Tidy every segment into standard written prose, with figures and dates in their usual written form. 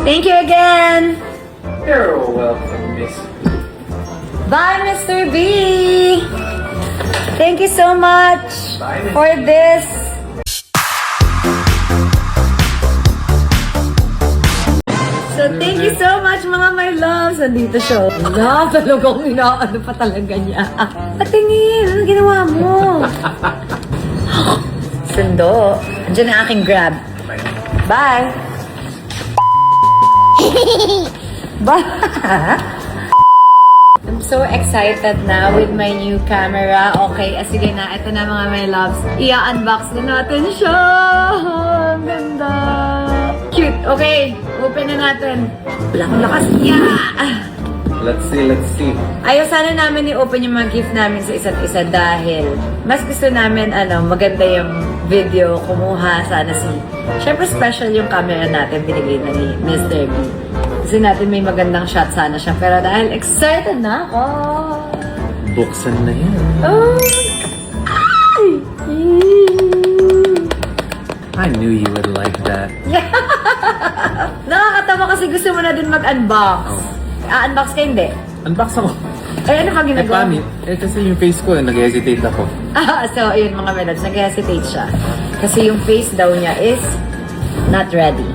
Thank you again. You're welcome, Miss. Bye, Mr. B. Thank you so much Bye, Mr. for this. So, thank you so much, mga my loves. Nandito siya. Wala, talagang inaano pa talaga niya. Patingin, ano ginawa mo? Sundo. Andiyan ang aking grab. Bye. Bye. I'm so excited na with my new camera. Okay, sige na. Ito na mga my loves. I-unbox na natin siya. Ang ganda. Cute. Okay, open na natin. Wala akong lakas. Yeah! Let's see. Ayaw sana namin i-open yung mga gift namin sa isa't isa dahil mas gusto namin, maganda yung video, kumuha sana Siyempre special yung camera natin, binigay na ni Mr. B. Kasi natin may magandang shot sana siya. Pero dahil excited na ako. Buksan na yan. Oh! Ay! I knew you would like that. Nakakatawa kasi gusto mo na din mag-unbox. A-unbox ka hindi? Unbox ako. Ay, ano ka Eh, ginagawa? paano? Kasi yung face ko, nag-hesitate ako. So, ayun mga melods, nag-hesitate siya. Kasi yung face daw niya is not ready.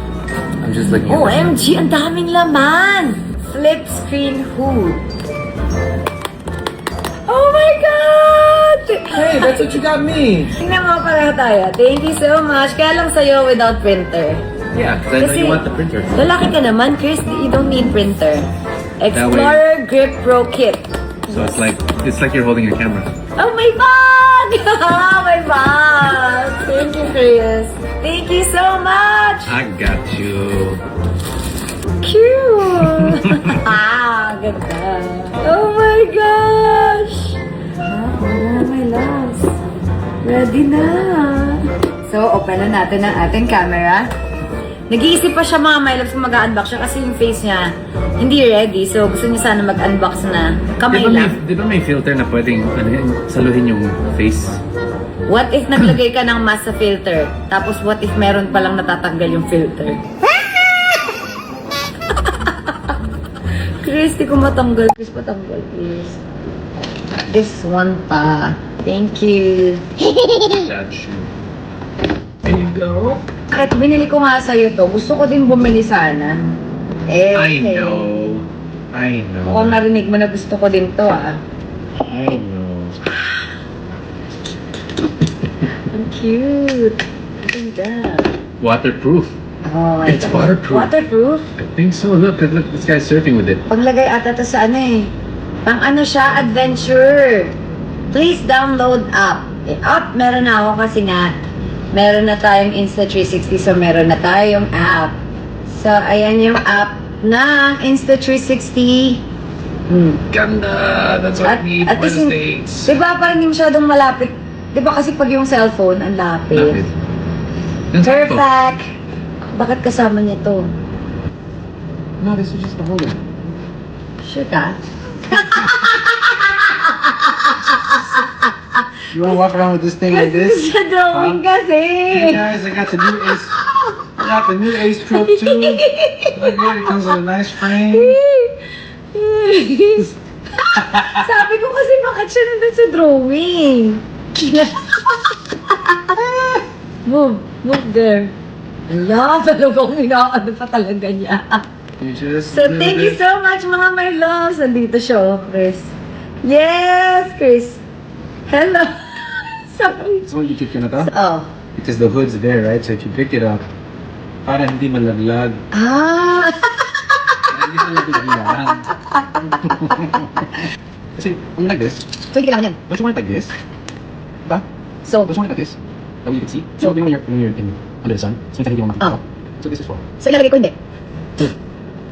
I'm just looking at it. OMG, ang daming laman! Flip screen hood. Oh my God! Hey, that's what you got me! Tingnan mo pareho tayo. Thank you so much. Kaya lang sa'yo without printer. Yeah, because I know you want the printer. Lalaki ka naman, Chris. You don't need printer. Explorer Grip Pro Kit. So it's like you're holding your camera. Oh, my bag! My bag! Thank you, Chris. Thank you so much! I got you. Cute! Ganda. Oh my gosh! My loves. Ready na. So, open na natin ang ating camera. Nag-iisip pa siya mga my loves kung mag-unbox siya kasi yung face niya hindi ready. So, gusto niya sana mag-unbox na kamay lang. Di ba may filter na pwedeng saluhin yung face? What if naglagay ka ng mask sa filter? Tapos what if meron palang natatanggal yung filter? Chris, di ko matanggal. Chris, patanggal, please. This one pa. Thank you. Got you. There you go. Kahit binili ko nga sa'yo to, gusto ko din bumili sana. I know. Mukhang narinig mo na gusto ko din to, I know. Ang cute. Ganda. Waterproof. Oh my It's God. waterproof. Waterproof? I think so. Look, this guy's surfing with it. Paglagay ata to sa pang siya, adventure. Please download app. App, meron na ako kasi nga, meron na tayong Insta360, so meron na tayong app. So, ayan yung app ng Insta360. Ganda! That's what we need for the States. Diba parang hindi masyadong malapit? Diba kasi pag yung cellphone, ang lapit. Perfect! Bakit kasama niya to? No, this is just the holder. Sure ka? You wanna walk around with this thing like this? Sa drawing kasi! Hey guys, I got the new Ace Pro 2. Look good, it comes with a nice frame. Sabi ko kasi bakit siya nandun sa drawing? Move there. Ala, talagang inaano pa talaga niya. So, thank you so much mga my loves. Nandito siya, Chris. Yes, Chris. Hello. Sorry. So you keep it up? Oh. Because the hood's there, right? So if you pick it up, para hindi malaglag. Ah. Para hindi malaglag. Kasi, I'm like this. So, hindi kailangan yan. Don't you want it like this? Diba? So, Don't you want it like this? That way you can see? So, when you're under the sun, so hindi mo makikita. So this is for. so ilalagay ko hindi.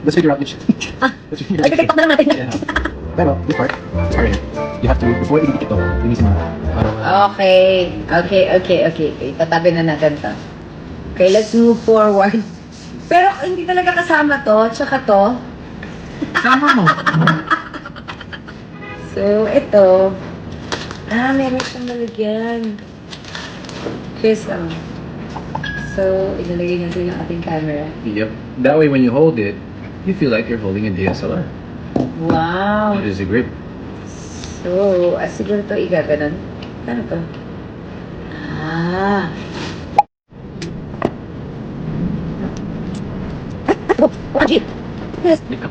Let's figure out which. Let's figure out Ay, tiktok na lang natin. Yeah. Pero, this part, right here. You have to, before you get ito, linisin mo na. Okay. Tatabi na natin to. Okay, let's move forward. Pero hindi talaga kasama to, tsaka to. Sama mo. So, ito. Meron siyang lalagyan. Chris, So, ilalagay natin yung ating camera. Yep. That way, when you hold it, you feel like you're holding a DSLR. Wow! It is a grip. So, siguro to igaganon. Ano to? Ah! Yes! Ikaw.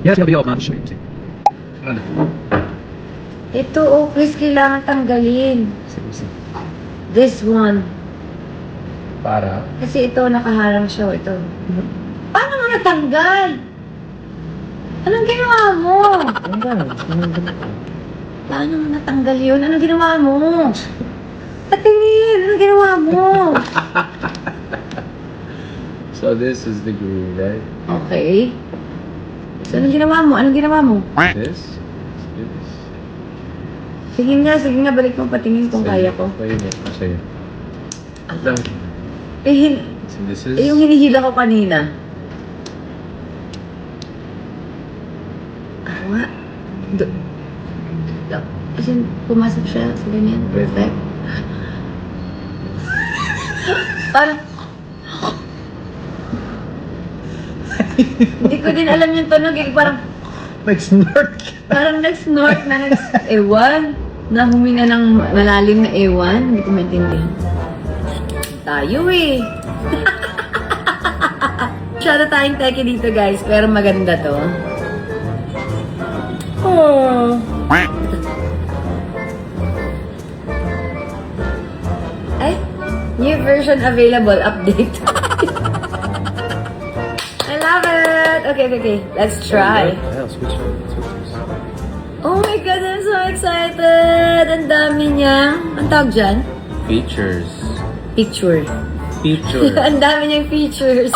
Yes, you'll be all much. Ano? Ito, oh, please, kailangan tanggalin. This one. Para? Kasi ito, nakaharang siya, oh, ito. Paano mo natanggal? Anong ginawa mo? Paano mo natanggal yun? Anong ginawa mo? Patingin! Anong ginawa mo? So this is the groove, right? Okay. So, anong ginawa mo? Anong ginawa mo? This? This? Sige nga, balik mo patingin kung kaya ko. Sa'yo mo. Sa'yo. Lang. So this is... Yung hinihila ko kanina. Ako nga. As in, pumasok siya sa ganyan. Perfect. Parang... Hindi ko din alam yung tunog. Parang... Like snort. Parang nag-snort na ewan. Na huminga ng malalim na ewan. Hindi ko maintindihan. Tayo eh. Masyado tayong teke dito guys. Pero maganda to. Oh. Ay, new version available. Update. I love it. Okay. Let's try. Yeah, switch this. Oh my God, I'm so excited! Ang dami niya. Ang tawag dyan? Features. Picture. Features. Ang dami niyang features.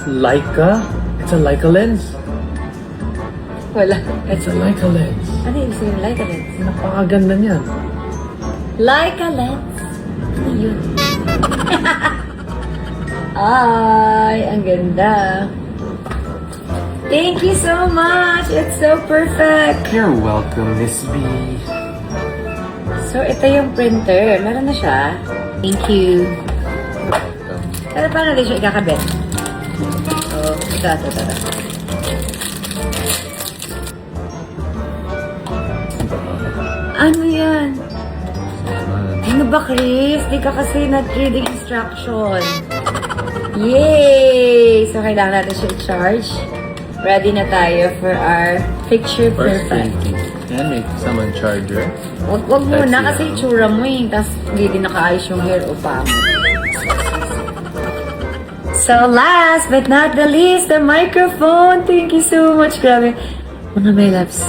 Leica? It's a Leica lens. Wala. It's a Leica lens. Ano yung sabihin? Leica lens? Napakaganda niyan. Leica lens? Ano yun? Ay, ang ganda. Thank you so much. It's so perfect. You're welcome, Miss B. So, ito yung printer. Meron na siya. Thank you. Pero paano din siya ikakabit? So, ito. Ano yan? Ano ba, Chris? Di ka kasi nag-reading instruction. Yay! So, kailangan natin siya i-charge. Ready na tayo for our picture perfect. Yan, may kasamang charger. Wag muna Let's see, kasi itsura mo eh. Tapos hindi din nakaayos yung hair o pa mo. So last but not the least, the microphone. Thank you so much. Grabe. Mga may loves.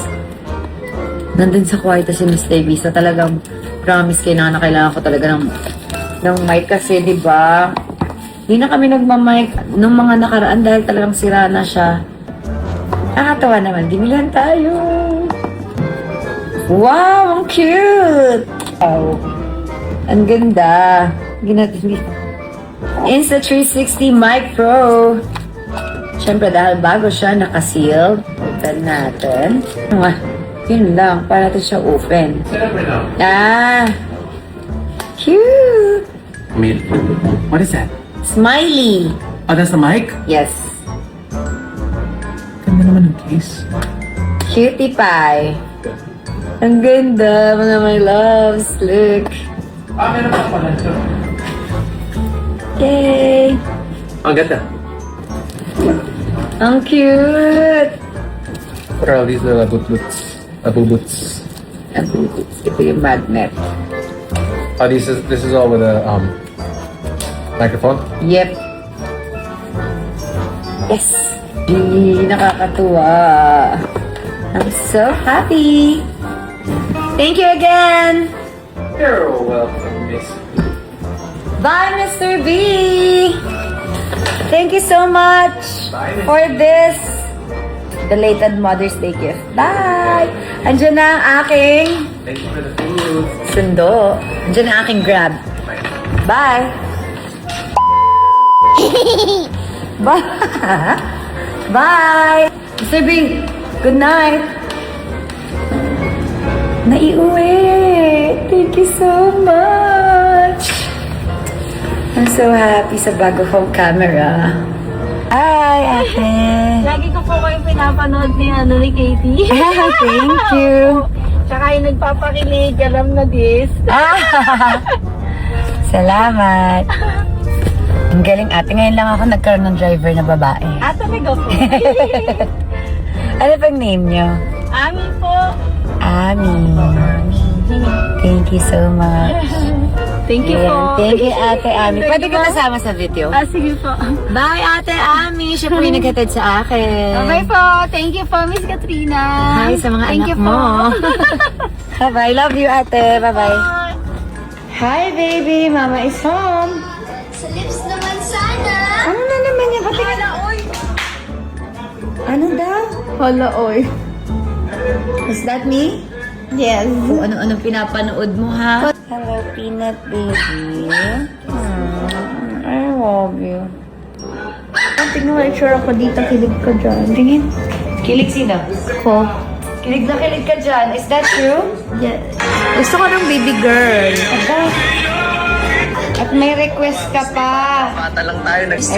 Nandun sa kwarto si Miss Davy. So talagang promise kailangan ko talaga ng mic kasi, di ba? Hindi na kami nagmamic nung mga nakaraan dahil talagang sira na siya. Nakakatawa naman. Dimilan tayo. Wow! Ang cute! Wow. Ang ganda. Insta360 Mic Pro. Siyempre dahil bago siya naka-sealed. Open natin. Yun lang. Para natin siya open. Cute! What is that? Smiley. Oh, that's the mic? Yes. Ganda naman ng case. Cutie pie. Ang ganda, mga my loves. Look. Meron pa pala ito. Yay! Ang ganda. Ang cute! What are all these little abubuts? Ito yung magnet. Oh, this is all with a microphone? Yep. Yes! Nakakatuwa. I'm so happy. Thank you again. You're welcome, Miss. Bye, Mr. B. Thank you so much for this belated Mother's Day gift. Bye. Andiyan na ang aking Thank you for the food. sundo. Andiyan na ang aking grab. Bye. Bye! Bye! Mr. Bing, good night! Naiuwi! Thank you so much! I'm so happy sa bago kong camera. Hi, ate! Lagi ko po kayong pinapanood ni Katie. Thank you! Tsaka yung nagpapakilig, alam na this. Salamat! Ang galing ate. Ngayon lang ako nagkaroon ng driver na babae. Talaga po. Ano pang name niyo? Ami po. Ami. Thank you so much. Thank you po. Thank you, Ate Ami. Pwede ka kasama sa video? Sige po. Bye, Ate Ami. Siya po yung naghatid sa akin. Bye po. Thank you po, Miss Katrina. Hi sa mga Thank anak you mo. po. Bye. Love you, Ate. Bye-bye. Hi, baby. Mama is home. Sa lips naman sana. Ano na naman yan? Pati ka na, oy. Ano daw? Hala, oy. Is that me? Yes. Kung ano-ano pinapanood mo, ha? Hello, Peanut Baby. I love you. Tingnan mo yung sure ako dito. Kilig ko dyan. Tingin. Kilig sino? Ko. Kilig na kilig ka dyan. Is that true? Yes. Gusto ko ng baby girl. Aba. At may request ka pa. I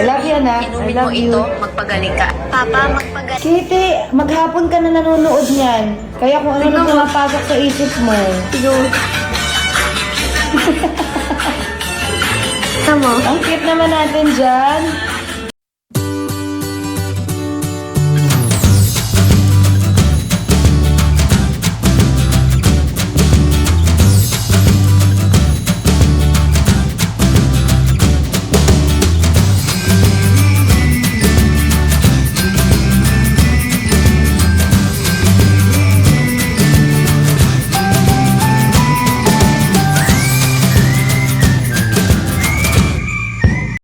love you, anak. I love you. Magpagaling ka. Papa, magpagaling. Kitty, maghapon ka na nanonood niyan. Kaya kung ano na pumapasok sa isip mo. Tama. Ang cute naman natin dyan.